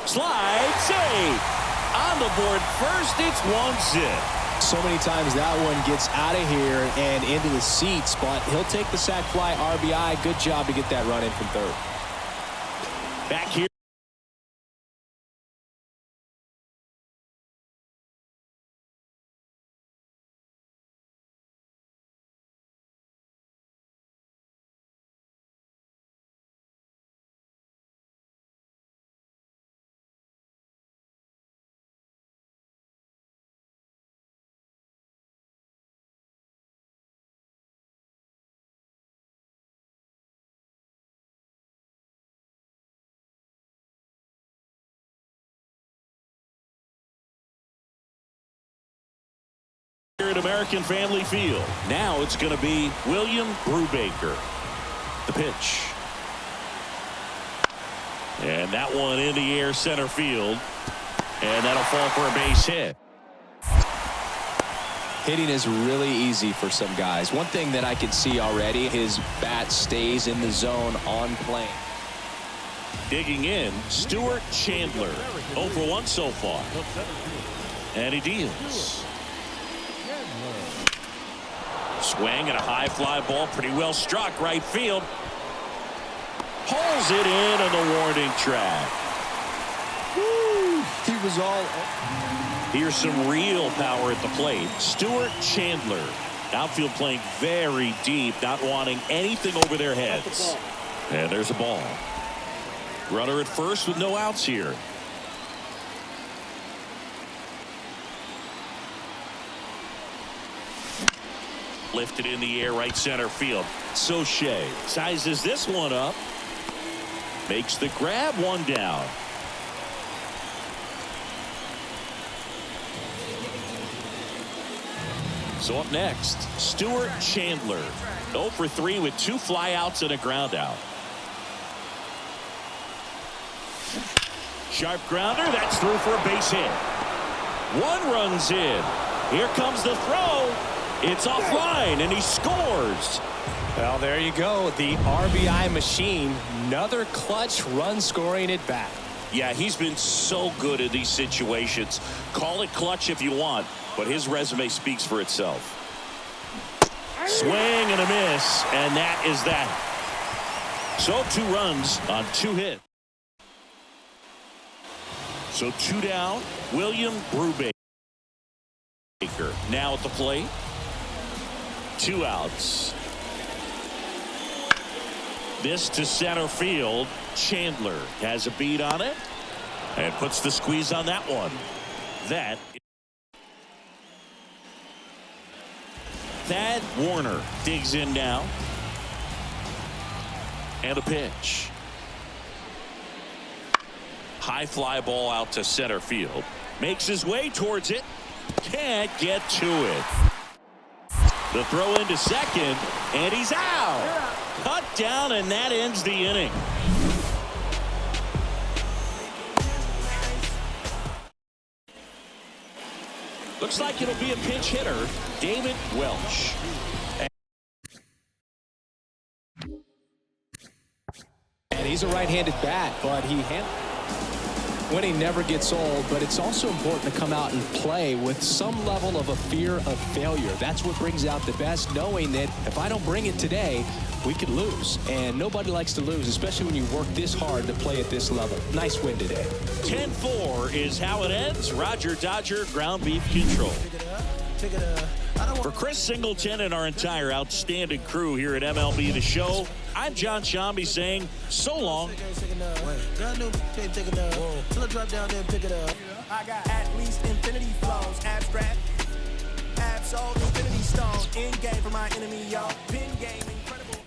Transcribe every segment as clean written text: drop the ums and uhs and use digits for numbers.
Slide save. On the board first, it's 1-zip. So many times that one gets out of here and into the seats, but he'll take the sac fly RBI. Good job to get that run in from third. Back here. Here at American Family Field. Now it's going to be William Brubaker. The pitch. And that one in the air center field. And that'll fall for a base hit. Hitting is really easy for some guys. One thing that I can see already, his bat stays in the zone on plane. Digging in, Stuart Chandler. 0 for 1 so far. And he deals. Swing and a high fly ball, pretty well struck, right field. Pulls it in on the warning track. Woo, he was all. Here's some real power at the plate. Stuart Chandler. Outfield playing very deep, not wanting anything over their heads. And there's a ball. Runner at first with no outs here. Lifted in the air, right center field. Soche sizes this one up. Makes the grab, one down. So up next, Stuart Chandler. 0 for 3 with 2 flyouts and a ground out. Sharp grounder, that's through for a base hit. 1 runs in. Here comes the throw. It's offline, and he scores. Well, there you go. The RBI machine. Another clutch run scoring at bat. Yeah, he's been so good in these situations. Call it clutch if you want, but his resume speaks for itself. Swing and a miss, and that is that. So 2 runs on 2 hits. So 2 down. William Brubaker now at the plate. 2 outs. This to center field. Chandler has a beat on it and puts the squeeze on that one. That Thad Warner digs in now. And a pitch. High fly ball out to center field. Makes his way towards it. Can't get to it. The throw into second, and he's out. Cut down, and that ends the inning. Looks like it'll be a pinch hitter, David Welch. And he's a right-handed bat, but winning never gets old, but it's also important to come out and play with some level of a fear of failure. That's what brings out the best, knowing that if I don't bring it today, we could lose. And nobody likes to lose, especially when you work this hard to play at this level. Nice win today. 10-4 is how it ends. Roger Dodger ground beef control. For Chris Singleton and our entire outstanding crew here at MLB The Show, I'm John Shambi saying so long. I got at least infinity flows, abstract, absolute infinity stones, in game for my enemy, y'all. Pin game, incredible.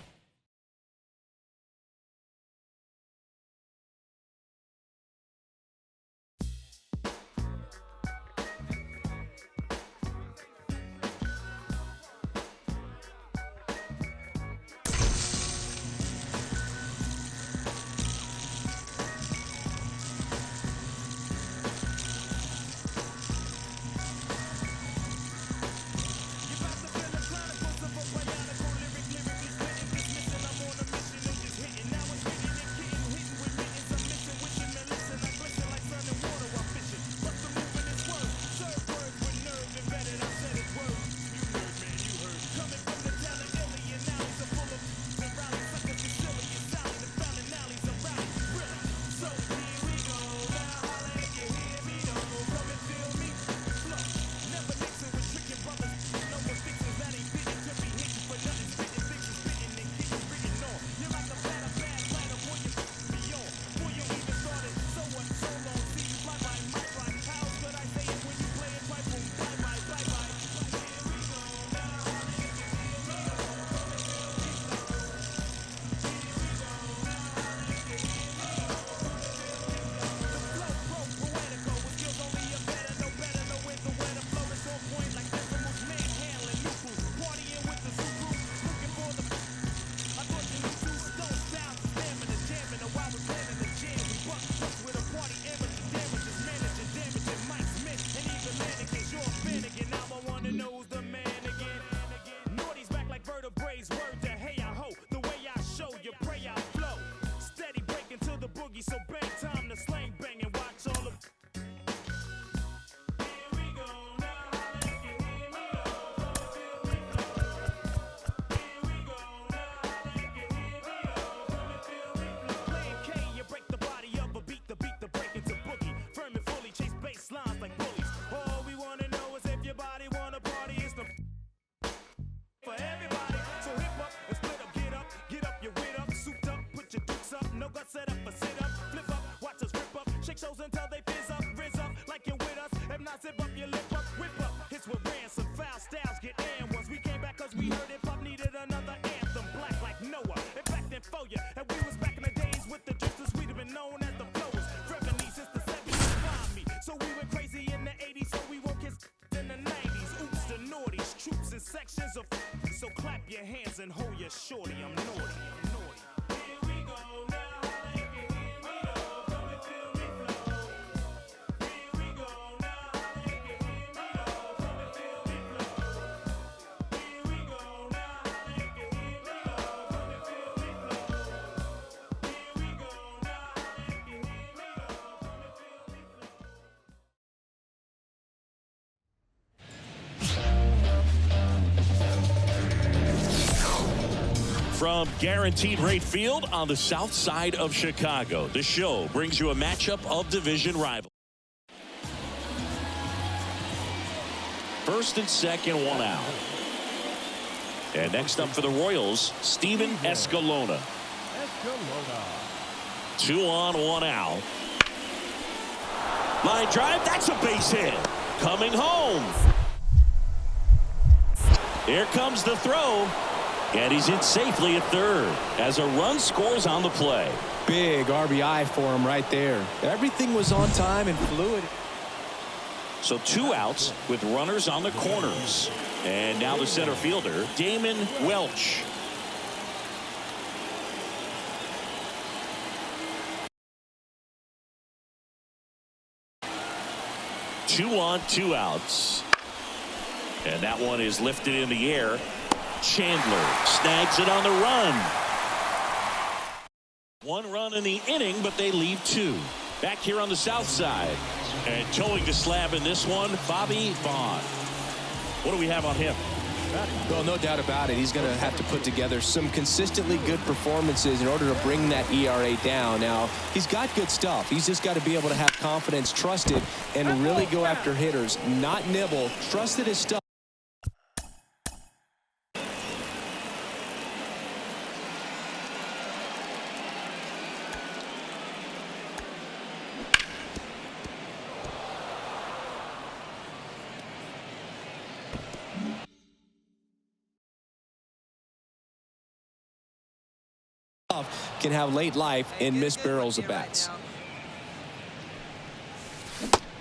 time to slang bang and watch all of. Here we go now. Let you hear me oh, feel me flow. Here we go now. Let you hear me oh, feel me flow. Playing K, you break the body of a beat, the break into boogie. Firm and fully chase bass lines like bullies. All we wanna know is if your body wanna party. It's the for everybody. So hip up and split up, get up, your wit up, souped up, put your dukes up, no guts set up, a sit up, flip up, watch us rip up, shake shows until they fizz up, rizz up, like you're with us. If not, zip up your lip up, whip up. Hits with ransom, foul styles get in. Once we came back 'cause we heard hip hop needed another anthem, black like Noah. In fact, then for ya, and we was back in the days with the juices we'd have been known as the flowers. Revenue since the 70s, find me. So we went crazy in the 80s, so we won't kiss in the 90s. Oops, the naughties, troops and sections of. So clap your hands and hold your shorty. I'm naughty. Here we go now. Let you hear me oh, come and feel me flow. Here we go now. Let you hear me oh, come and feel me flow. Here we go now. Let you hear me oh, come and feel me flow. Here we go now. Let you hear me oh, come and feel me flow. From Guaranteed Rate Field on the south side of Chicago, the show brings you a matchup of division rivals. First and second, one out. And next up for the Royals, Steven Escalona. 2 on, 1 out. Line drive, that's a base hit. Coming home. Here comes the throw. And he's in safely at third as a run scores on the play. Big RBI for him right there. Everything was on time and fluid. So 2 outs with runners on the corners. And now the center fielder, Damon Welch. Two on, 2 outs. And that one is lifted in the air. Chandler snags it on the run. 1 run in the inning, but they leave 2. Back here on the south side. And towing the slab in this one, Bobby Vaughn. What do we have on him? Well, no doubt about it. He's going to have to put together some consistently good performances in order to bring that ERA down. Now, he's got good stuff. He's just got to be able to have confidence, trust it, and really go after hitters. Not nibble. Trusted his stuff. Can have late life and miss barrels of bats.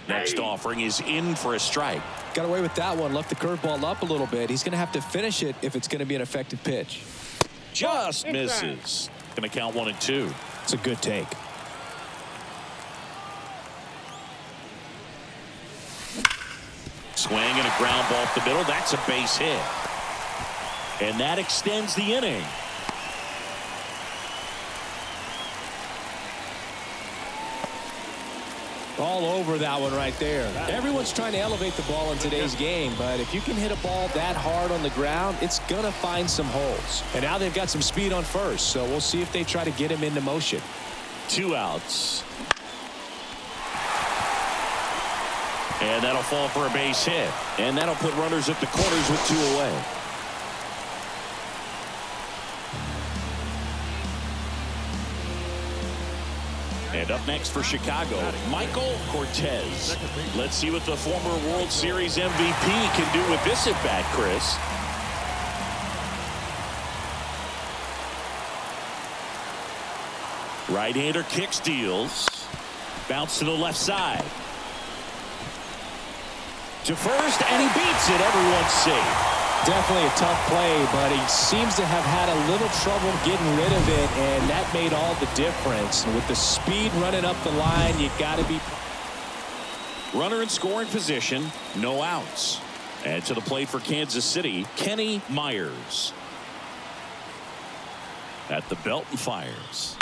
Next offering is in for a strike. Got away with that one. Left the curveball up a little bit. He's going to have to finish it if it's going to be an effective pitch. Just misses. Going to count 1 and 2. It's a good take. Swing and a ground ball up the middle. That's a base hit. And that extends the inning. All over that one right there. Everyone's trying to elevate the ball in today's game, but if you can hit a ball that hard on the ground, it's going to find some holes. And now they've got some speed on first, so we'll see if they try to get him into motion. 2 outs. And that'll fall for a base hit. And that'll put runners at the corners with 2 away. And up next for Chicago, Michael Cortez. Let's see what the former World Series MVP can do with this at bat, Chris. Right-hander kicks, deals. Bounce to the left side. To first, and he beats it. Everyone's safe. Definitely a tough play, but he seems to have had a little trouble getting rid of it, and that made all the difference. And with the speed running up the line, you got to be. Runner in scoring position, no outs. And to the plate for Kansas City, Kenny Myers. At the belt and fires.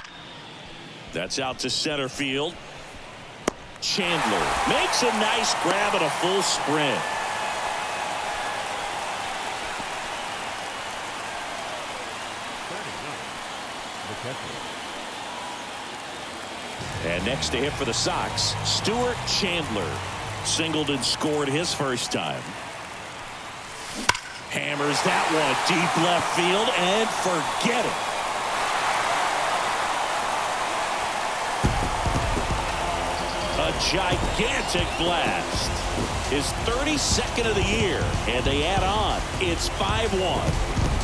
That's out to center field. Chandler makes a nice grab and a full sprint. And next to hit for the Sox, Stuart Chandler. Singled and scored his first time. Hammers that one deep left field and forget it. A gigantic blast. His 32nd of the year, and they add on. It's 5-1.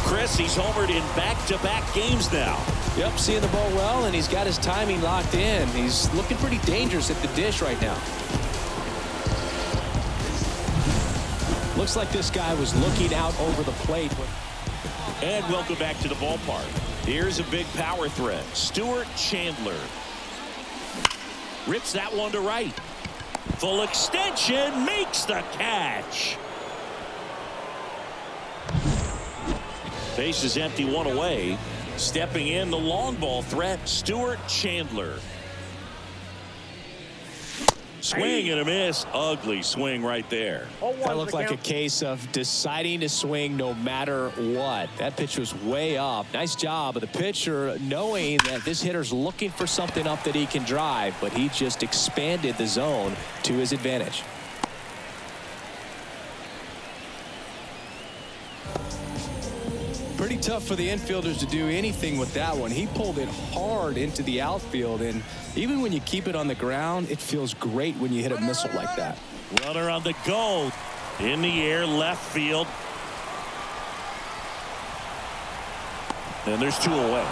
Chris, he's homered in back-to-back games now. Yep, seeing the ball well, and he's got his timing locked in. He's looking pretty dangerous at the dish right now. Looks like this guy was looking out over the plate. And welcome back to the ballpark. Here's a big power threat. Stuart Chandler. Rips that one to right. Full extension, makes the catch. Base is empty, one away. Stepping in, the long ball threat, Stuart Chandler. Swing and a miss. Ugly swing right there. That looked like a case of deciding to swing no matter what. That pitch was way up. Nice job of the pitcher knowing that this hitter's looking for something up that he can drive, but he just expanded the zone to his advantage. Pretty tough for the infielders to do anything with that one. He pulled it hard into the outfield, and even when you keep it on the ground, it feels great when you hit a missile like that. Runner on the go. In the air, left field. And there's two away.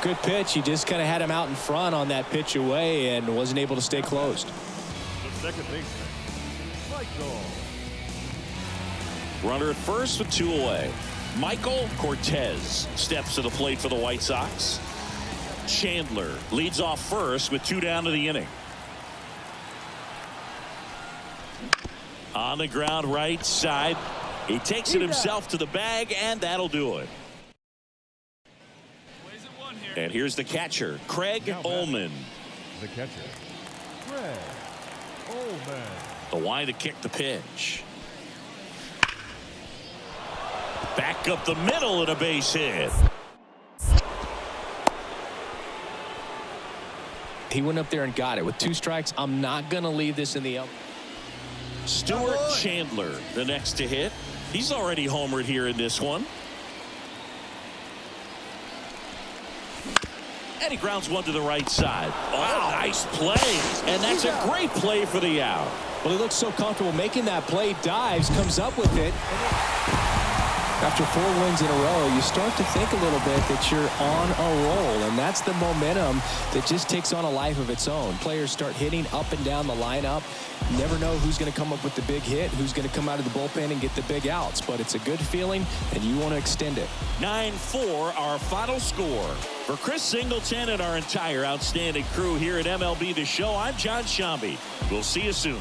Good pitch. He just kind of had him out in front on that pitch away and wasn't able to stay closed. The second baseman, Michael. Runner at first with two away. Michael Cortez steps to the plate for the White Sox. Chandler leads off first with two down to the inning. On the ground right side. He takes it himself to the bag, and that'll do it. And here's the catcher, Craig Ullman. The catcher, Craig Ullman. The wind to kick the pitch. Back up the middle and a base hit. He went up there and got it. With two strikes, I'm not going to leave this in the up. Stuart Chandler, the next to hit. He's already homered here in this one. And he grounds one to the right side. Oh, nice play. And that's a great play for the out. Well, he looks so comfortable making that play. Dives, comes up with it. After 4 wins in a row, you start to think a little bit that you're on a roll, and that's the momentum that just takes on a life of its own. Players start hitting up and down the lineup. You never know who's going to come up with the big hit, who's going to come out of the bullpen and get the big outs, but it's a good feeling, and you want to extend it. 9-4, our final score. For Chris Singleton and our entire outstanding crew here at MLB The Show, I'm John Shambi. We'll see you soon.